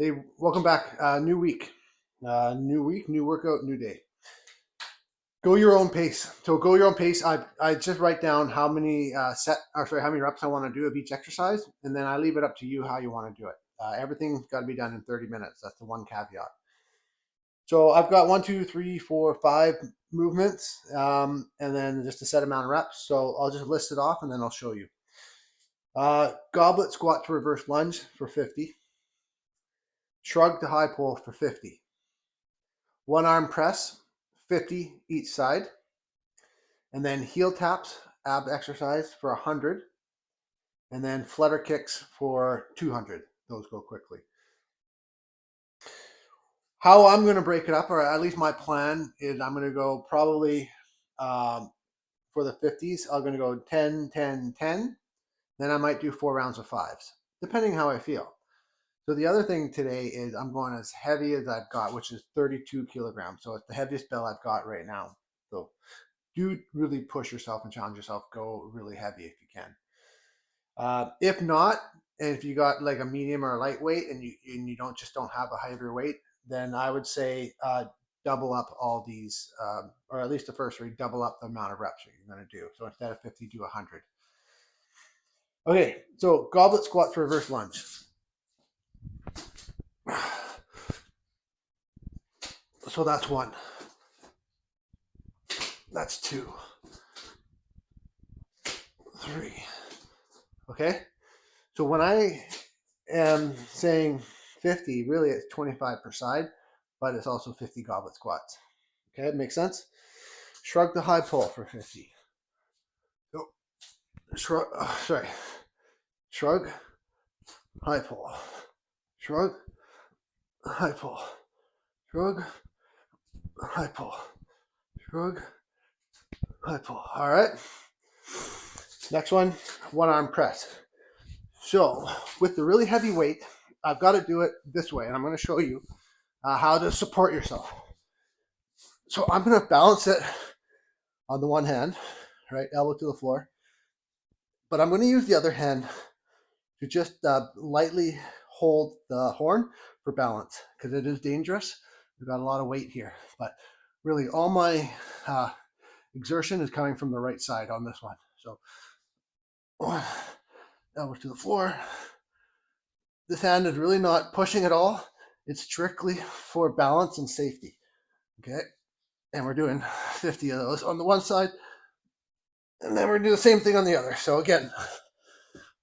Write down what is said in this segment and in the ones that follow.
Hey, welcome back. New week, new workout, new day. Go your own pace. So go your own pace. I just write down how many how many reps I want to do of each exercise, and then I leave it up to you how you want to do it. Everything's got to be done in 30 minutes. That's the one caveat. So I've got 5 movements, and then just a set amount of reps. So I'll just list it off, and then I'll show you. Goblet squat to reverse lunge for 50. Shrug to high pull for 50. One arm press, 50 each side. And then heel taps, ab exercise for 100. And then flutter kicks for 200. Those go quickly. How I'm going to break it up, or at least my plan, is I'm going to go probably for the 50s, I'm going to go 10, 10, 10. Then I might do 4 rounds of 5s, depending how I feel. So the other thing today is I'm going as heavy as I've got, which is 32 kilograms. So it's the heaviest bell I've got right now. So do really push yourself and challenge yourself. Go really heavy if you can. If not, and if you got like a medium or a lightweight and you don't have a heavier weight, then I would say double up all these, or at least the first three, double up the amount of reps that you're going to do. So instead of 50, do 100. Okay, so goblet squat for reverse lunge. So that's 1. That's 2. 3. Okay. So when I am saying 50, really it's 25 per side, but it's also 50 goblet squats. Okay, it makes sense? Shrug the high pull for 50. So, shrug, high pull. Shrug, high pull. Shrug, high pull. Shrug, high pull. All right. Next one arm press. So with the really heavy weight, I've got to do it this way, and I'm going to show you how to support yourself. So I'm going to balance it on the one hand, right, elbow to the floor, but I'm going to use the other hand to just lightly hold the horn for balance, because it is dangerous. We've got a lot of weight here, but really all my exertion is coming from the right side on this one. So elbow to the floor. This hand is really not pushing at all. It's strictly for balance and safety. Okay. And we're doing 50 of those on the one side. And then we're going to do the same thing on the other. So again,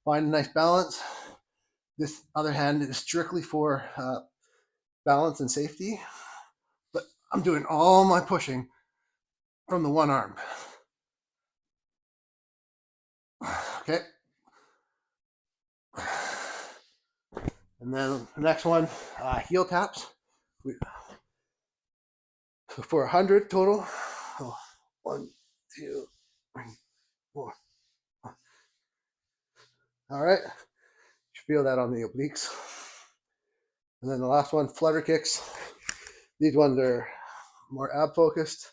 find a nice balance. This other hand is strictly for balance and safety. But I'm doing all my pushing from the one arm. Okay. And then the next one, heel taps. So for 100 total. So 1, 2, 3, 4. All right. You feel that on the obliques. And then the last one, flutter kicks. These ones are more ab focused,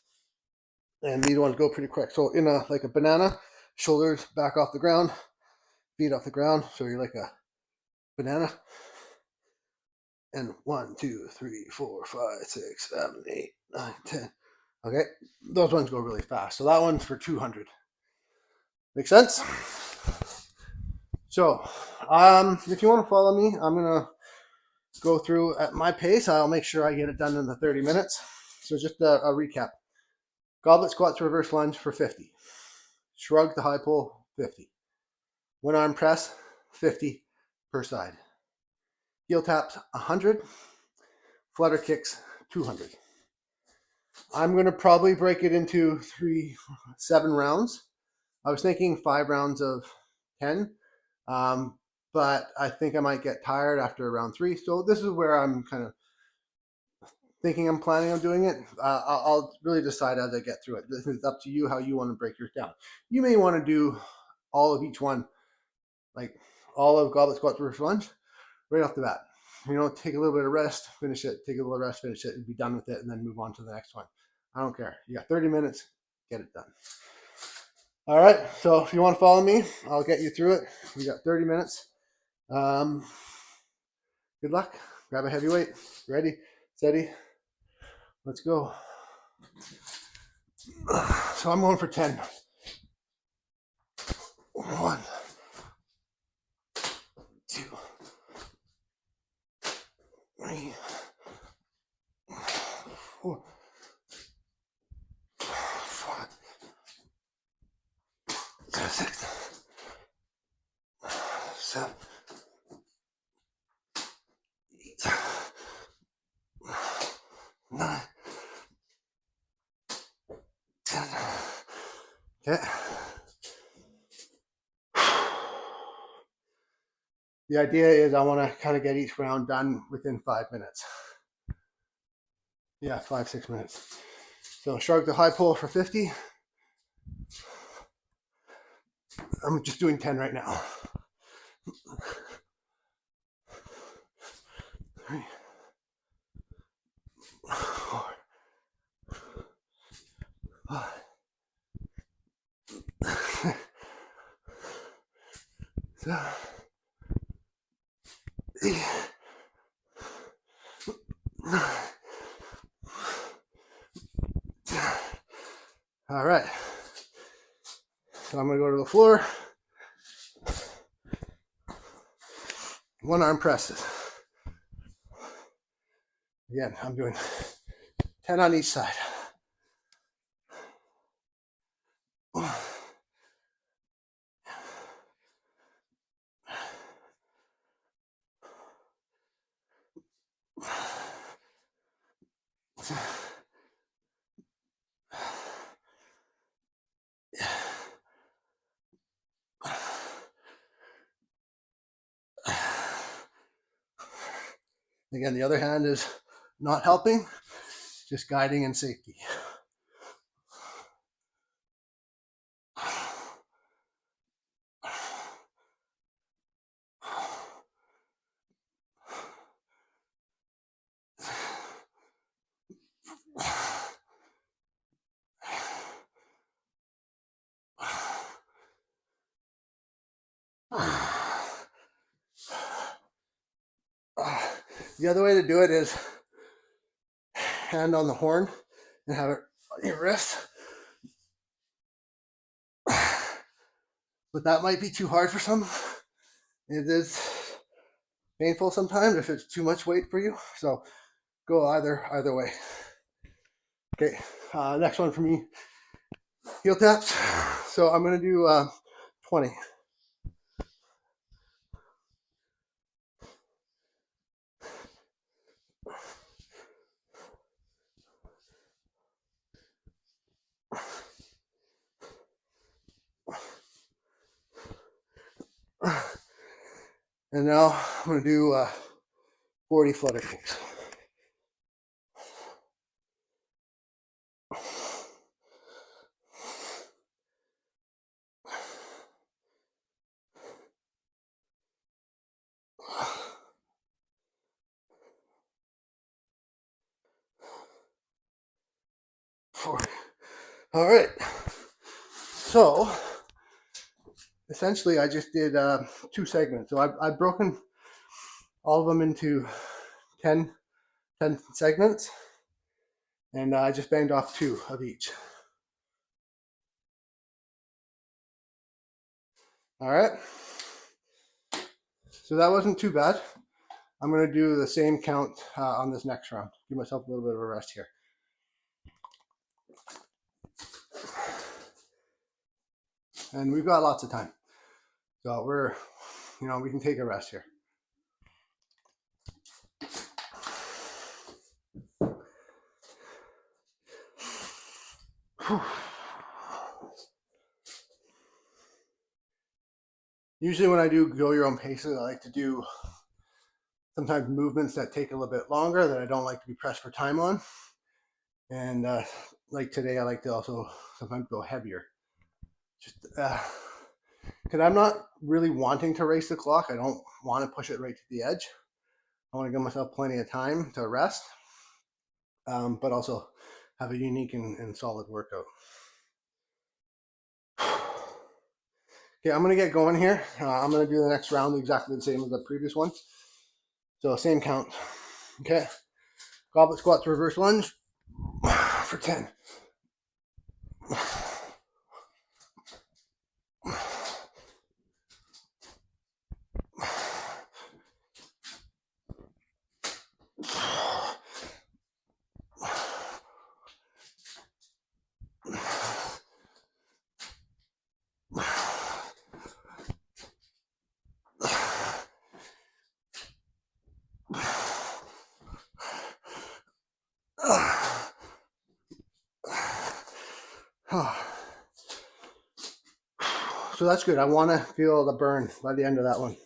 and these ones go pretty quick. So in like a banana, shoulders back off the ground, feet off the ground. So you're like a banana. And 1, 2, 3, 4, 5, 6, 7, 8, 9, 10. Okay, those ones go really fast. So that one's for 200. Make sense? So, if you want to follow me, I'm gonna go through at my pace. I'll make sure I get it done in the 30 minutes. So just a recap. Goblet squat to reverse lunge for 50. Shrug to high pull, 50. One arm press, 50 per side. Heel taps, 100. Flutter kicks, 200. I'm going to probably break it into 7 rounds. I was thinking 5 rounds of 10, but I think I might get tired after round 3. So this is where I'm kind of thinking I'm planning on doing it. I'll really decide as I get through it. This is up to you how you want to break yours down. You may want to do all of each one, like all of goblet squat reverse lunge, right off the bat. Take a little bit of rest, finish it, take a little rest, finish it, and be done with it, and then move on to the next one. I don't care. You got 30 minutes, get it done. All right, so if you want to follow me, I'll get you through it. We got 30 minutes. Good luck. Grab a heavy weight. Ready, steady, let's go. So I'm going for 10. 1, 2, 3, 4, 5, 6, 7, 8, 9, 10. Okay. The idea is I want to kind of get each round done within 5 minutes. Yeah, 5, 6 minutes. So shrug the high pull for 50. I'm just doing 10 right now. 3, 4, 5, 7, 8, 9, 10. All right. So I'm going to go to the floor. One arm presses. Again, I'm doing 10 on each side. Again, the other hand is not helping, just guiding and safety. The other way to do it is hand on the horn and have it on your wrist. But that might be too hard for some. It is painful sometimes if it's too much weight for you. So go either way. Okay, next one for me, heel taps. So I'm going to do 20. And now I'm going to do 40 flutter kicks. All right. So essentially, I just did 2 segments. So I've broken all of them into 10 segments, and I just banged off 2 of each. All right. So that wasn't too bad. I'm going to do the same count on this next round. Give myself a little bit of a rest here. And we've got lots of time. So we can take a rest here. Usually when I do go your own paces, I like to do sometimes movements that take a little bit longer that I don't like to be pressed for time on. And like today, I like to also sometimes go heavier. Just because I'm not really wanting to race the clock. I don't want to push it right to the edge. I want to give myself plenty of time to rest, but also have a unique and solid workout. Okay, I'm going to get going here. I'm going to do the next round exactly the same as the previous one. So same count. Okay. Goblet squat to reverse lunge for 10. So that's good. I want to feel the burn by the end of that one.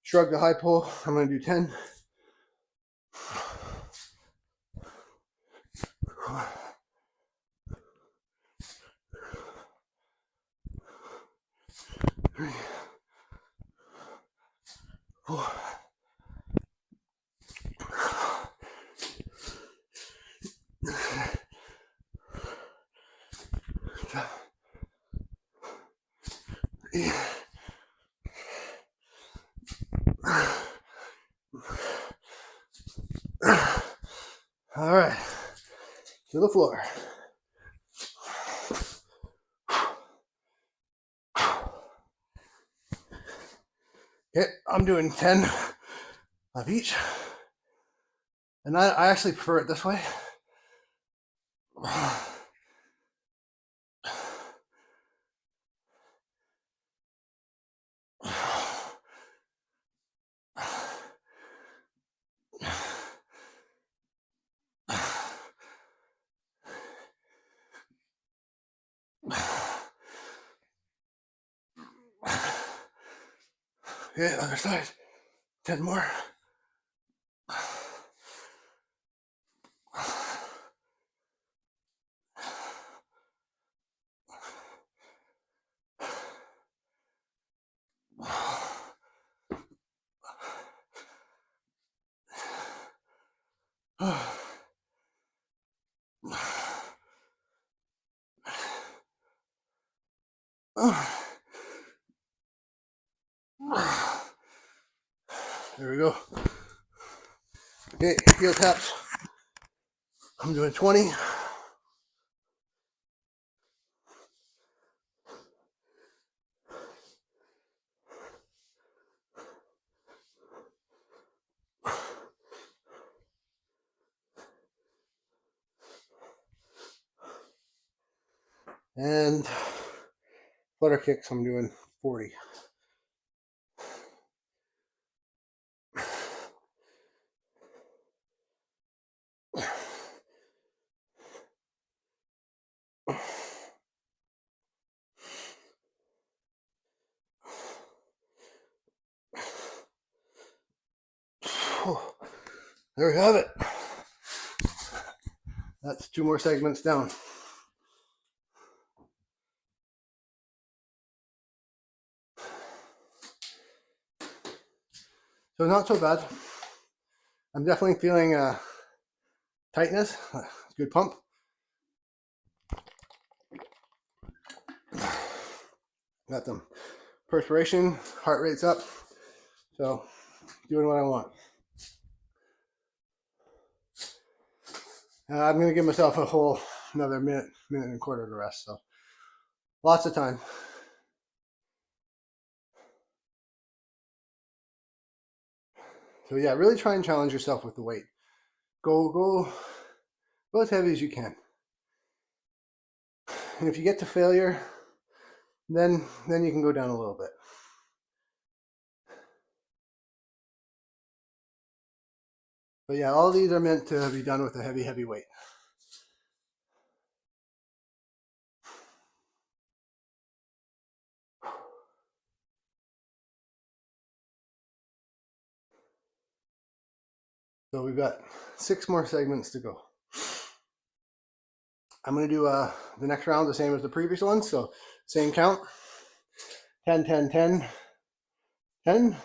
Shrug the high pull. I'm going to do 10. Three, 4. All right, to the floor. Okay, I'm doing 10 of each. And I actually prefer it this way. Okay, other side. 10 more. There we go. Okay, heel taps. I'm doing 20. And flutter kicks, I'm doing 40. There we have it. That's 2 more segments down. So not so bad. I'm definitely feeling tightness. Good pump. Got some perspiration, heart rate's up. So doing what I want. I'm going to give myself another minute and a quarter to rest. So lots of time. So yeah, really try and challenge yourself with the weight. Go as heavy as you can. And if you get to failure, then you can go down a little bit. But yeah, all these are meant to be done with a heavy weight. So we've got 6 more segments to go. I'm going to do the next round the same as the previous one. So same count. 10, 10, 10, 10,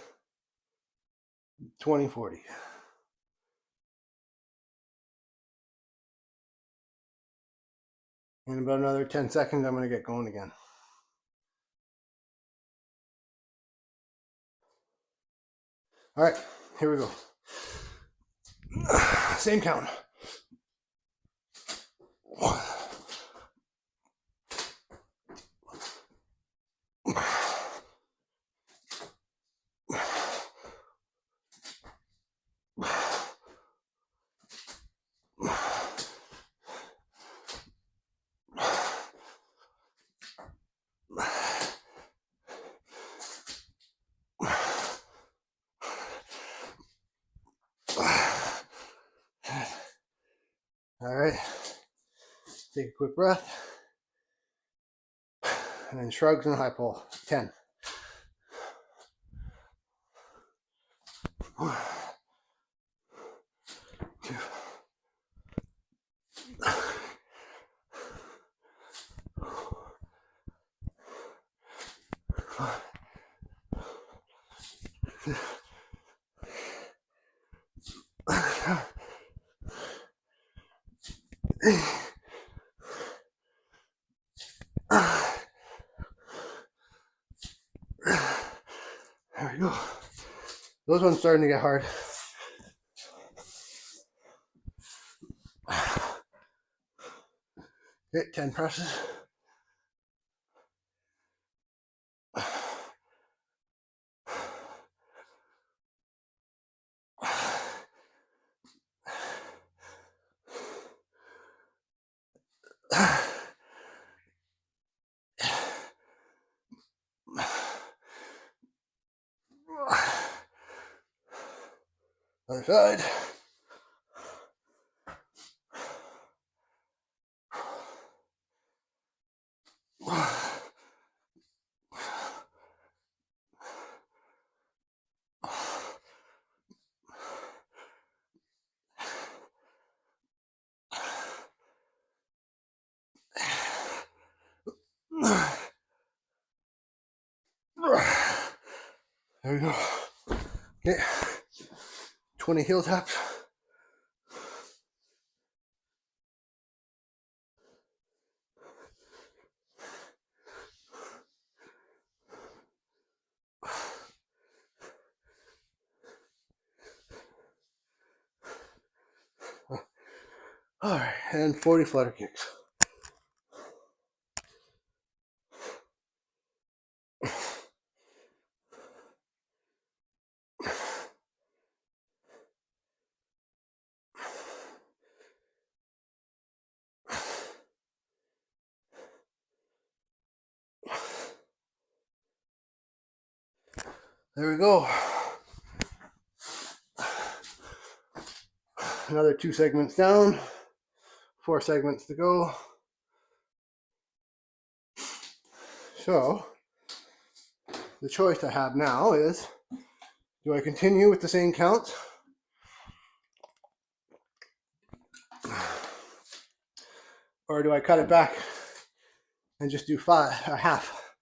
20, 40. In about another 10 seconds, I'm going to get going again. All right, Here we go. Same count. All right. Take a quick breath. And then shrugs and high pull. 10. 1, 2. There we go. Those ones starting to get hard. Okay, 10 presses. Other side. There we go. Okay. 20 heel taps. All right, and 40 flutter kicks. There we go. Another 2 segments down. 4 segments to go. So, the choice I have now is, do I continue with the same count? Or do I cut it back and just do a half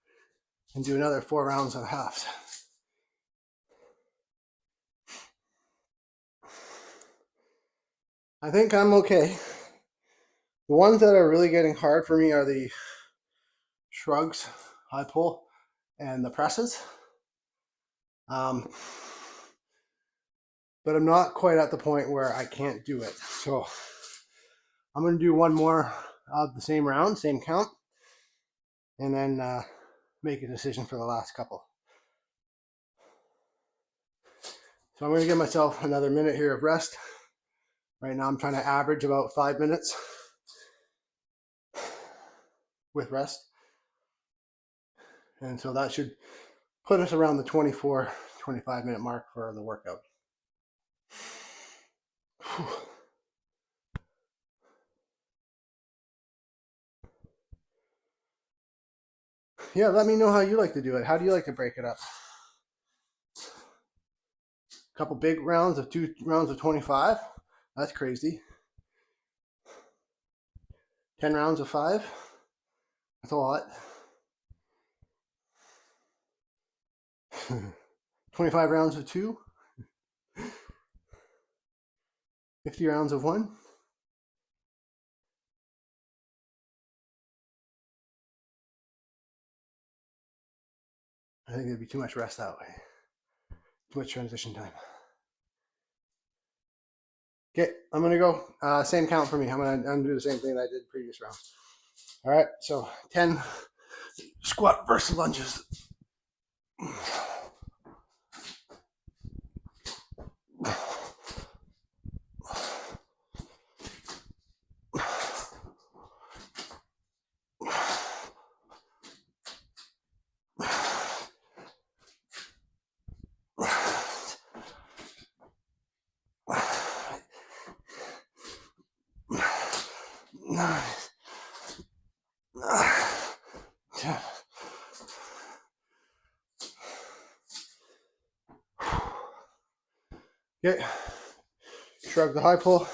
and do another 4 rounds of halves? I think I'm okay. The ones that are really getting hard for me are the shrugs, high pull, and the presses. But I'm not quite at the point where I can't do it. So I'm going to do one more of the same round, same count, and then make a decision for the last couple. So I'm going to give myself another minute here of rest. Right now I'm trying to average about 5 minutes with rest. And so that should put us around the 24, 25 minute mark for the workout. Whew. Yeah, let me know how you like to do it. How do you like to break it up? A couple big rounds of 2 rounds of 25. That's crazy. 10 rounds of 5. That's a lot. 25 rounds of 2. 50 rounds of 1. I think there'd be too much rest that way. Too much transition time. Okay, I'm gonna go same count for me. I'm gonna undo the same thing that I did previous round. All right, so 10 squat versus lunges. Okay, shrug the high pull.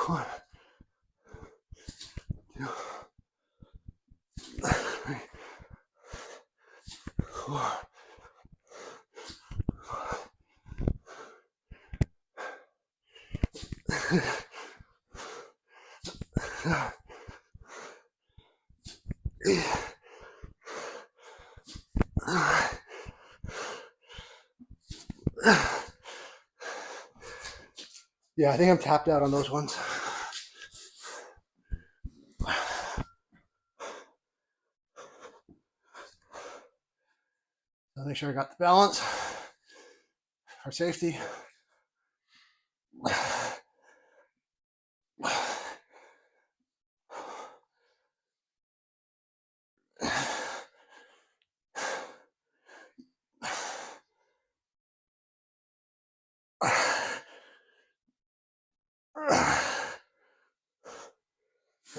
One, two, three, four. Yeah, I think I'm tapped out on those ones. I'll make sure I got the balance for safety.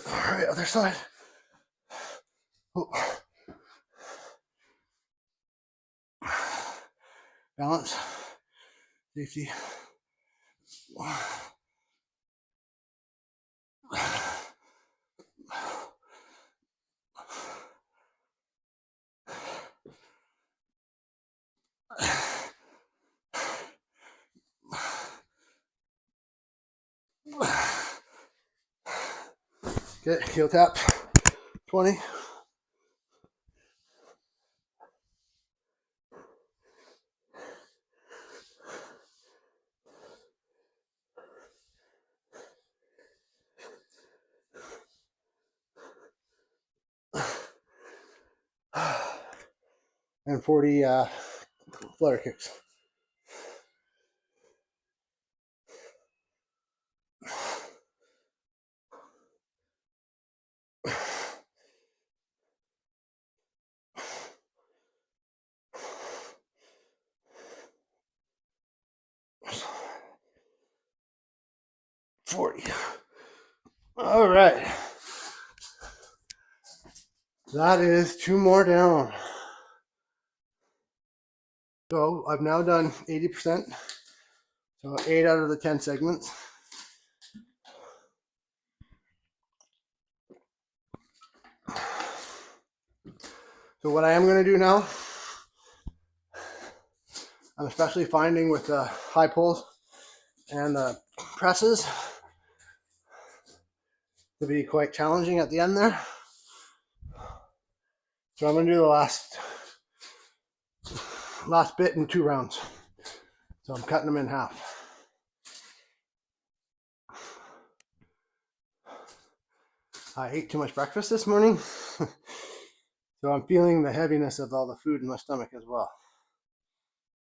All right, other side. Oh. Balance, safety. Okay, heel tap, 20. And 40 flutter kicks. All right. That is 2 more down. So I've now done 80%. So 8 out of the 10 segments. So what I am going to do now, I'm especially finding with the high pulls and the presses to be quite challenging at the end there. So I'm going to do the last bit in 2 rounds. So I'm cutting them in half. I ate too much breakfast this morning, so I'm feeling the heaviness of all the food in my stomach as well.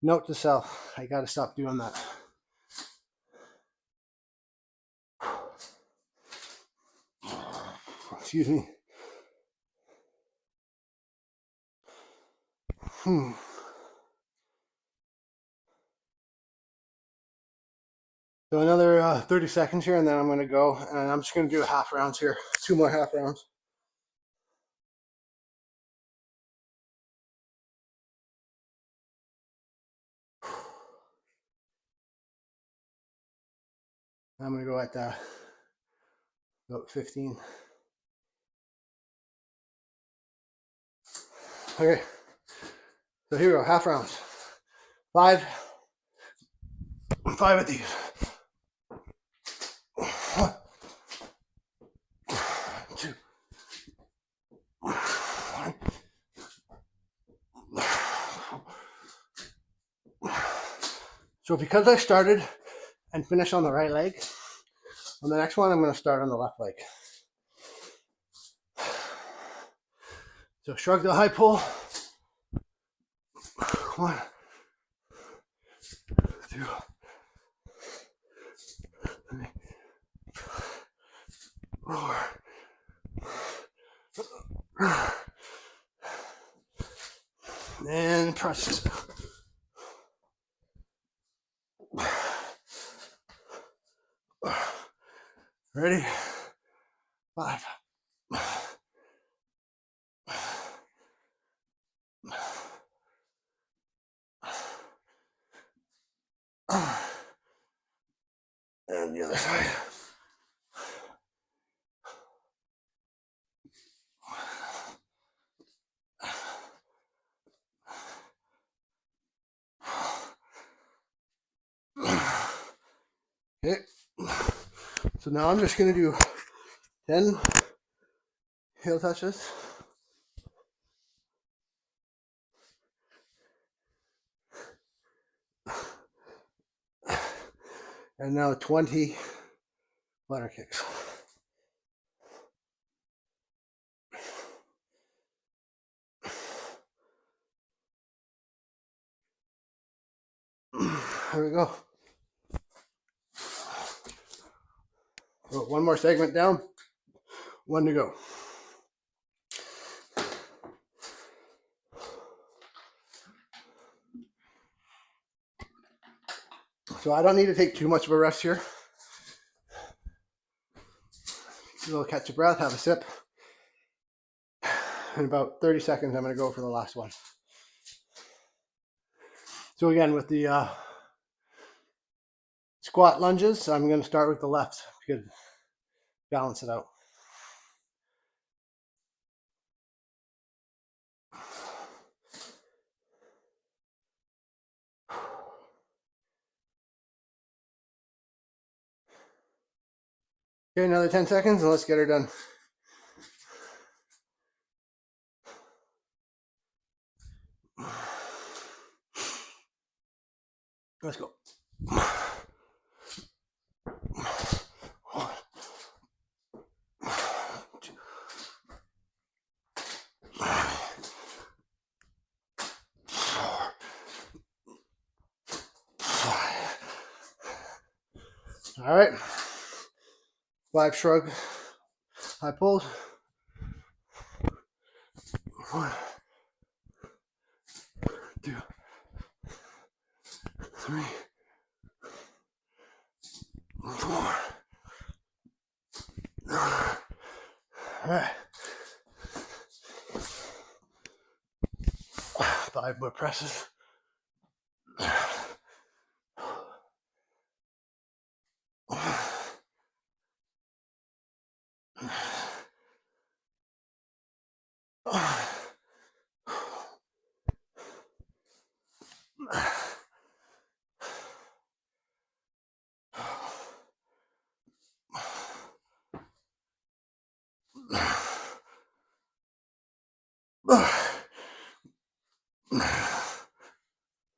Note to self, I gotta stop doing that. Excuse me. So another 30 seconds here, and then I'm going to go, and I'm just going to do half rounds here. 2 more half rounds. I'm going to go at about 15. Okay, so here we go, half rounds. 5 of these. 1, 2, 3, So because I started and finished on the right leg, on the next one, I'm going to start on the left leg. So shrug the high pull. 1, 2, 3, 4. And press. Ready? 5. And the other side. Okay. So now I'm just going to do 10 heel touches. And now 20 flutter kicks. There we go. So one more segment down. 1 to go. So I don't need to take too much of a rest here. A little catch your breath, have a sip. In about 30 seconds, I'm going to go for the last one. So again, with the squat lunges, I'm going to start with the left to balance it out. Okay, another 10 seconds and let's get her done. Let's go. 1, 2, 3, 4, 5. All right. 5 shrug, high pulls. 1, 2, 3, 4. All right. 5 more presses.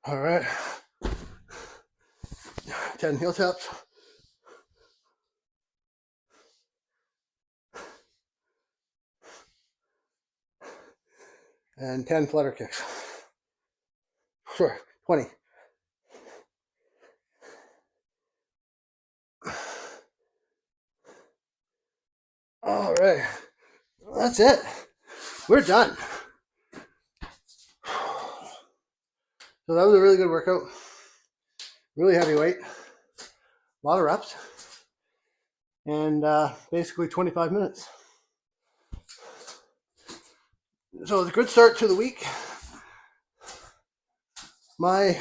All right. 10 heel taps. And 10 flutter kicks. Sure, 20. All right. That's it. We're done. So that was a really good workout. Really heavy weight. A lot of reps. And basically 25 minutes. So it's a good start to the week. I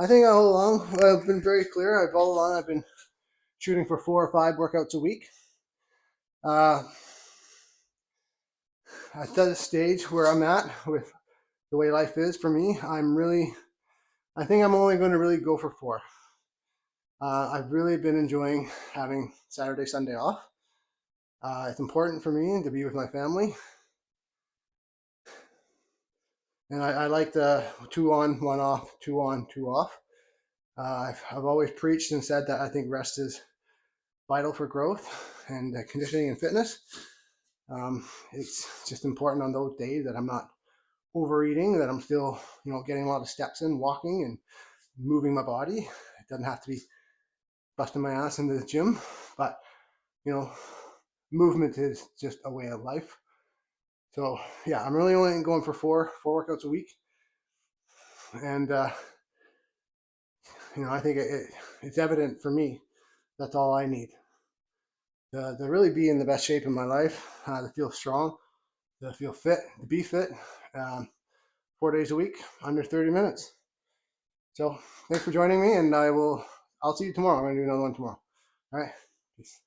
think all along, I've been very clear. All along, I've been shooting for 4 or 5 workouts a week. At this stage where I'm at with the way life is for me, I think I'm only going to really go for 4. I've really been enjoying having Saturday, Sunday off. It's important for me to be with my family. And I like the 2 on, 1 off, 2 on, 2 off. I've always preached and said that I think rest is vital for growth and conditioning and fitness. It's just important on those days that I'm not overeating, that I'm still, getting a lot of steps in, walking and moving my body. It doesn't have to be busting my ass into the gym, but movement is just a way of life. So yeah, I'm really only going for four workouts a week, and I think it's evident for me that's all I need to really be in the best shape in my life, to feel strong, to feel fit, to be fit. 4 days a week, under 30 minutes. So thanks for joining me, and I'll see you tomorrow. I'm going to do another one tomorrow. All right. Peace.